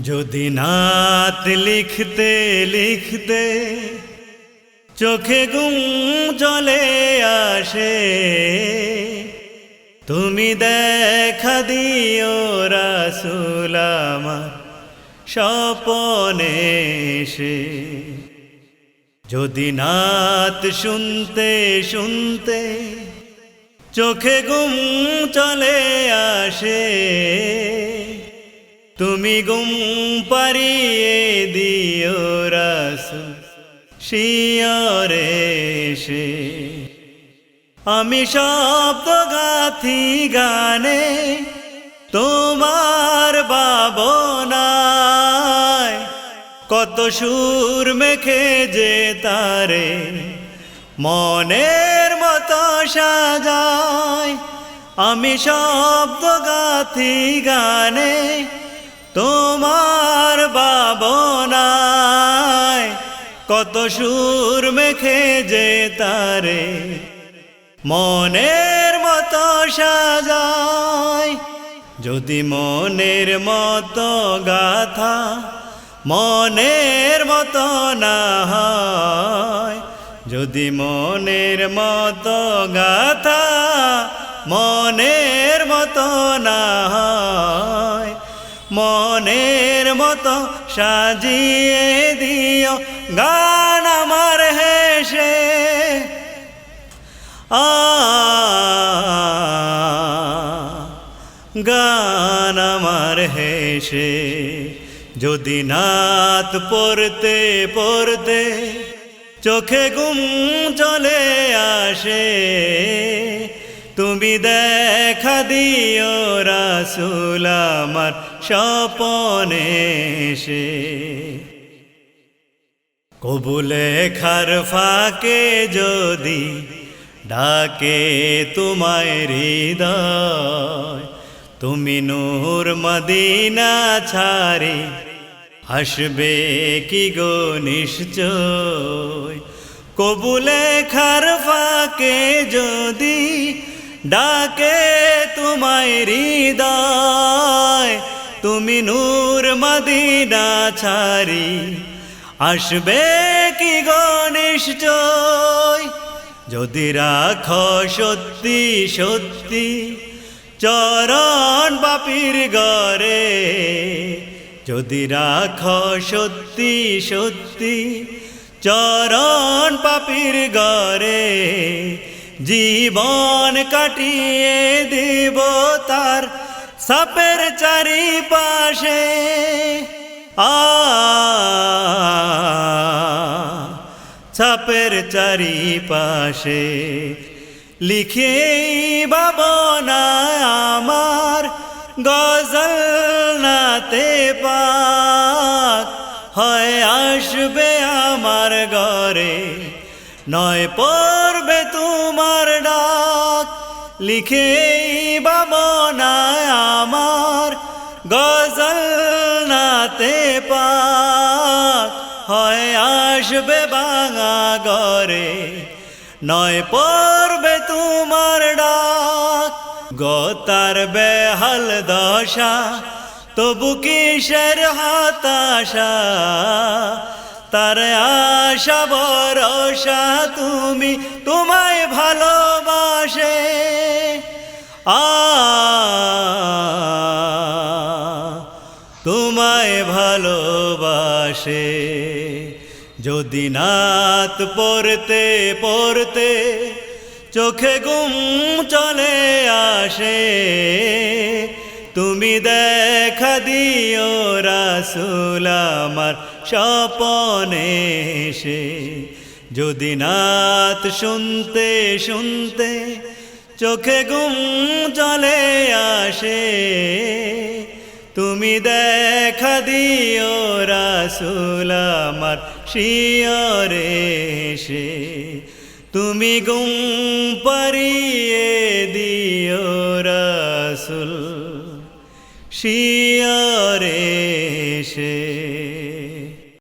যদি নাত লিখতে লিখতে চোখে ঘুম চলে আসে, তুমি দেখা দিও রাসূল আমার স্বপনে এসে। যদি নাত শুনতে শুনতে চোখে ঘুম চলে আসে, তুমি ঘুম পাড়িয়ে দিও রাসূল শিয়রে এসে। আমি শব্দ গাথি গানে তোমার ভাবনায়, কত সুর মেখে যে তারে মনের মতো সাজায়। আমি শব্দ গাথি গানে তোমার ভাবনায়, কত সুর মেখে যে তারে মনের মতো সাজায়। যদি মনের মতো গাথা মনের মতো না হয়, যদি মনের মতো গাথা মনের মতো না হয়, মনের মতো সাজিয়ে দিও গান আমার হেসে। গান আমার হেসে। যদি নাত পড়তে পড়তে চোখে ঘুম চলে আসে, তুমি দেখা দিও রাসূল আমার স্বপনে এসে। কবুলে খার ফাঁকে যদি ডাকে তোমায় হৃদয়, তুমি নূর মদিনা ছাড়ি আসবে কি গো নিশ্চয়। কবুলে খার ফাঁকে যদি ডাকে তোমায় হৃদয়, তুমি নূর মদিনা ছাড়ি আসবে কি গো নিশ্চয়। যদি রাখো সত্যি সত্যি চরণ বাপির ঘরে, যদি রাখো সত্যি সত্যি চরণ পাপির ঘরে, জীবন কাটিয়ে দিব তার সাপের চারিপাশে। সাপের চারিপাশে লিখে ভাবনা আমার গজল নাতে পাক হয় আসবে আমার ঘরে, নয় পড়বে তোমার ডাক। লিখে ভাবনা আমার গজল নাতে পাক হয় আসবে ভাঙা ঘরে, নয় পড়বে তোমার ডাক। গতার বেহাল দশা তবু কিসের হতাশা, তার আশা ভরসা তুমি তোমায় ভালোবাসে। তোমায় ভালোবাসে। যদি নাত পড়তে পড়তে চোখে ঘুম চলে আসে, তুমি দেখা দিও রাসূল আমার স্বপনে এসে। যদি নাত শুনতে শুনতে চোখে ঘুম চলে আসে, তুমি দেখা দিও রাসূল আমার শিয়রে এসে। তুমি ঘুম পাড়িয়ে দিও রাসূল শিয়রে এসে।